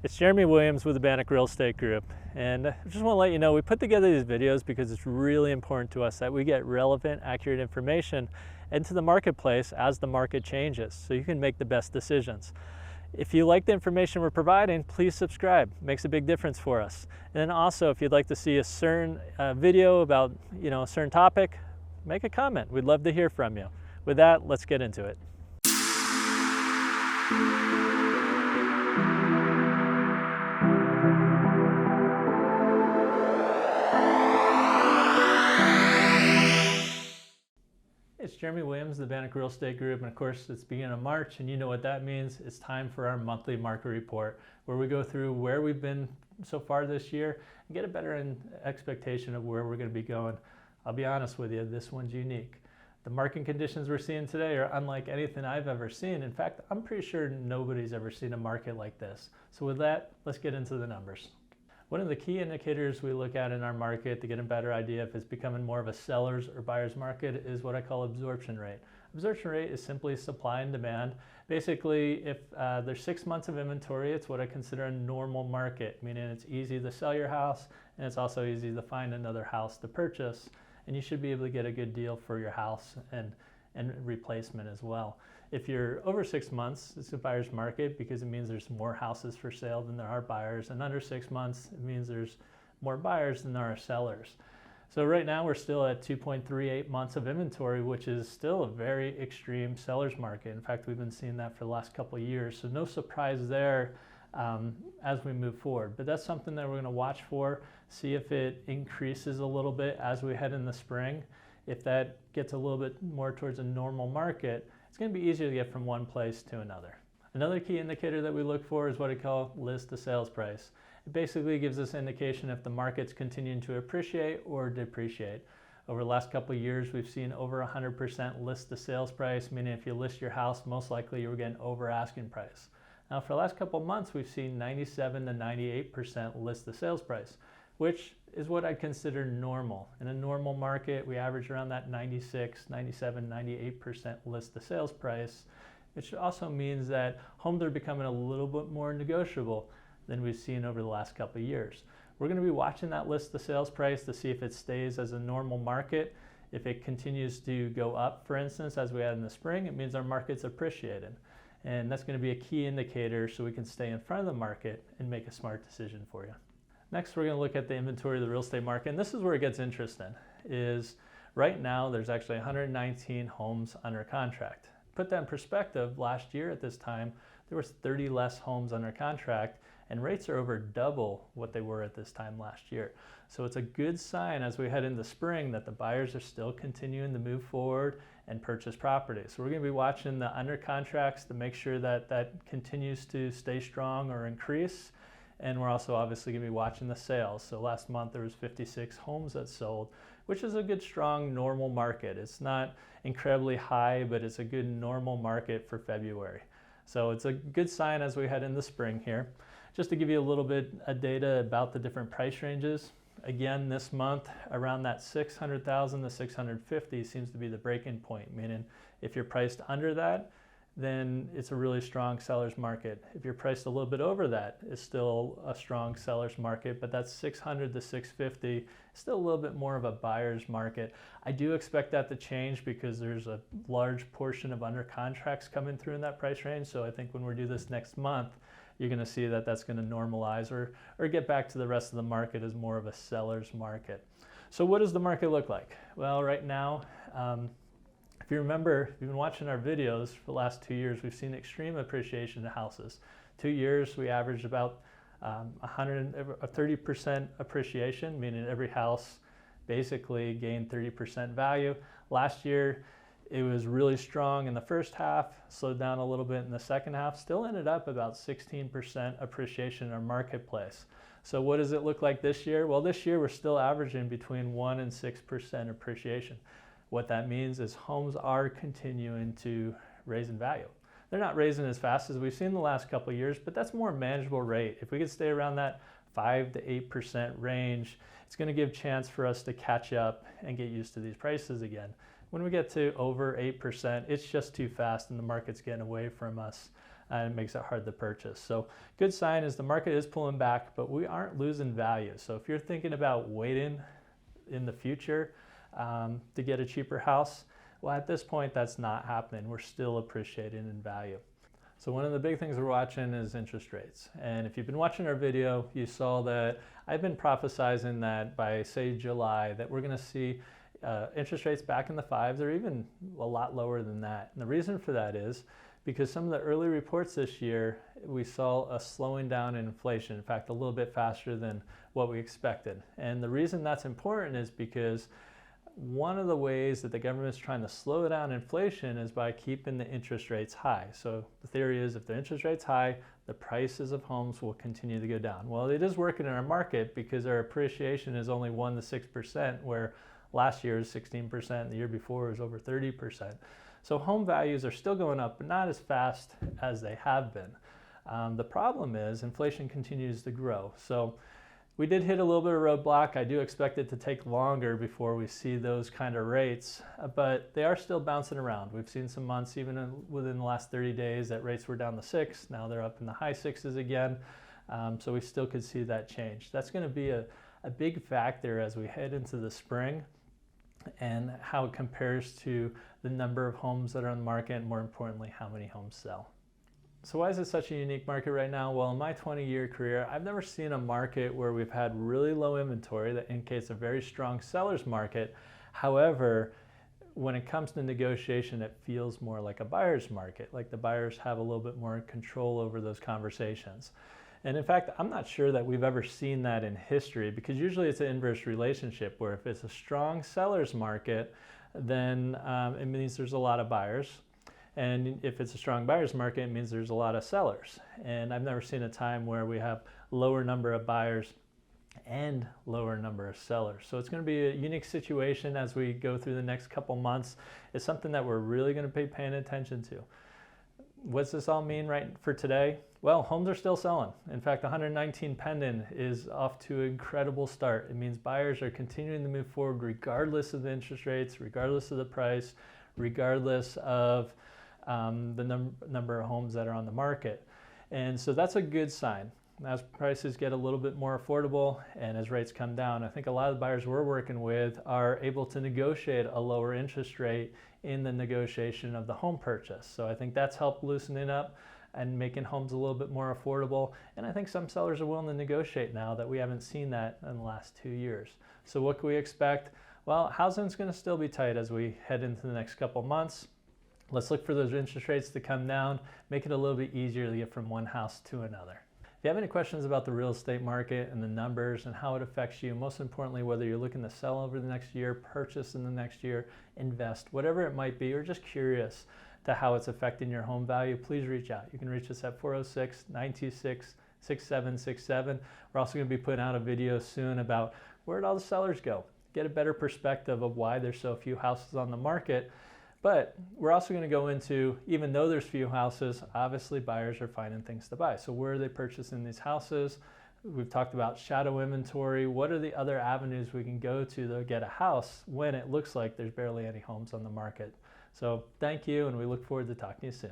It's Jeremy Williams with the Bannock Real Estate Group, and I just want to let you know we put together these videos because it's really important to us that we get relevant, accurate information into the marketplace as the market changes so you can make the best decisions. If you like the information we're providing, please subscribe. It makes a big difference for us. And then also, if you'd like to see a certain video about a certain topic, make a comment. We'd love to hear from you. With that, let's get into it. It's Jeremy Williams, the Bannock Real Estate Group, and of course it's beginning of March, and you know what that means. It's time for our monthly market report, where we go through where we've been so far this year and get a better expectation of where we're going to be going. I'll be honest with you, this one's unique. The market conditions we're seeing today are unlike anything I've ever seen. In fact, I'm pretty sure nobody's ever seen a market like this. So with that, let's get into the numbers. One of the key indicators we look at in our market to get a better idea if it's becoming more of a seller's or buyer's market is what I call absorption rate. Absorption rate is simply supply and demand. Basically, if there's 6 months of inventory, it's what I consider a normal market, meaning it's easy to sell your house and it's also easy to find another house to purchase, and you should be able to get a good deal for your house and replacement as well. If you're over 6 months, it's a buyer's market because it means there's more houses for sale than there are buyers, and under 6 months, it means there's more buyers than there are sellers. So right now we're still at 2.38 months of inventory, which is still a very extreme seller's market. In fact, we've been seeing that for the last couple of years, so no surprise there as we move forward. But that's something that we're going to watch for, see if it increases a little bit as we head in the spring. If that gets a little bit more towards a normal market, it's going to be easier to get from one place to another. Another key indicator that we look for is what I call list to sales price. It basically gives us indication if the market's continuing to appreciate or depreciate. Over the last couple of years, we've seen over 100% list to sales price, meaning if you list your house, most likely you were getting over asking price. Now for the last couple of months, we've seen 97 to 98% list to sales price, which is what I'd consider normal. In a normal market, we average around that 96, 97, 98% list to sales price, which also means that homes are becoming a little bit more negotiable than we've seen over the last couple of years. We're going to be watching that list to sales price to see if it stays as a normal market. If it continues to go up, for instance, as we had in the spring, it means our market's appreciated. And that's going to be a key indicator so we can stay in front of the market and make a smart decision for you. Next, we're going to look at the inventory of the real estate market, and this is where it gets interesting, is right now there's actually 119 homes under contract. Put that in perspective, last year at this time, there was 30 less homes under contract, and rates are over double what they were at this time last year. So it's a good sign as we head into spring that the buyers are still continuing to move forward and purchase properties. So we're going to be watching the under contracts to make sure that that continues to stay strong or increase. And we're also obviously going to be watching the sales. So last month there was 56 homes that sold, which is a good, strong, normal market. It's not incredibly high, but it's a good, normal market for February. So it's a good sign as we head into spring here. Just to give you a little bit of data about the different price ranges. Again, this month, around that 600,000 to 650 seems to be the breaking point, meaning if you're priced under that, then it's a really strong seller's market. If you're priced a little bit over that, it's still a strong seller's market, but that's 600 to 650, still a little bit more of a buyer's market. I do expect that to change because there's a large portion of under contracts coming through in that price range. So I think when we do this next month, you're going to see that that's going to normalize or get back to the rest of the market as more of a seller's market. So what does the market look like? Well, right now, if you remember, if you've been watching our videos for the last 2 years, we've seen extreme appreciation in houses. 2 years, we averaged about 30% appreciation, meaning every house basically gained 30% value. Last year, it was really strong in the first half, slowed down a little bit in the second half, still ended up about 16% appreciation in our marketplace. So what does it look like this year? Well, this year we're still averaging between 1% and 6% appreciation. What that means is homes are continuing to raise in value. They're not raising as fast as we've seen the last couple of years, but that's more a manageable rate. If we could stay around that 5 to 8% range, it's going to give a chance for us to catch up and get used to these prices again. When we get to over 8%, it's just too fast and the market's getting away from us. and it makes it hard to purchase. So good sign is the market is pulling back, but we aren't losing value. So if you're thinking about waiting in the future to get a cheaper house, well, at this point, that's not happening. We're still appreciating in value. So one of the big things we're watching is interest rates. And if you've been watching our video, you saw that I've been prophesizing that by, say, July, that we're going to see interest rates back in the 5s or even a lot lower than that. And the reason for that is because some of the early reports this year, we saw a slowing down in inflation. In fact, a little bit faster than what we expected. And the reason that's important is because one of the ways that the government is trying to slow down inflation is by keeping the interest rates high. So the theory is if the interest rate's high, the prices of homes will continue to go down. Well, it is working in our market because our appreciation is only 1 to 6%, where last year is 16%, the year before was over 30%. So home values are still going up, but not as fast as they have been. The problem is inflation continues to grow. So we did hit a little bit of roadblock. I do expect it to take longer before we see those kind of rates, but they are still bouncing around. We've seen some months, even within the last 30 days, that rates were down to 6. Now they're up in the high 6s again. So we still could see that change. That's going to be a big factor as we head into the spring and how it compares to the number of homes that are on the market and, more importantly, how many homes sell. So why is it such a unique market right now? Well, in my 20-year career, I've never seen a market where we've had really low inventory that indicates a very strong seller's market. However, when it comes to negotiation, it feels more like a buyer's market, like the buyers have a little bit more control over those conversations. And in fact, I'm not sure that we've ever seen that in history, because usually it's an inverse relationship where if it's a strong seller's market, then it means there's a lot of buyers. And if it's a strong buyer's market, it means there's a lot of sellers. And I've never seen a time where we have lower number of buyers and lower number of sellers. So it's going to be a unique situation as we go through the next couple months. It's something that we're really going to be paying attention to. What's this all mean right for today? Well, homes are still selling. In fact, 119 pending is off to an incredible start. It means buyers are continuing to move forward regardless of the interest rates, regardless of the price, regardless of the number of homes that are on the market. And so that's a good sign. As prices get a little bit more affordable and as rates come down, I think a lot of the buyers we're working with are able to negotiate a lower interest rate in the negotiation of the home purchase. So I think that's helped loosening up and making homes a little bit more affordable. And I think some sellers are willing to negotiate now that we haven't seen that in the last 2 years. So what can we expect? Well, housing's going to still be tight as we head into the next couple months. Let's look for those interest rates to come down, make it a little bit easier to get from one house to another. If you have any questions about the real estate market and the numbers and how it affects you, most importantly, whether you're looking to sell over the next year, purchase in the next year, invest, whatever it might be, or just curious to how it's affecting your home value, please reach out. You can reach us at 406-926-6767. We're also going to be putting out a video soon about where did all the sellers go? Get a better perspective of why there's so few houses on the market. But we're also going to go into, even though there's few houses, obviously buyers are finding things to buy. So where are they purchasing these houses? We've talked about shadow inventory. What are the other avenues we can go to get a house when it looks like there's barely any homes on the market? So thank you, and we look forward to talking to you soon.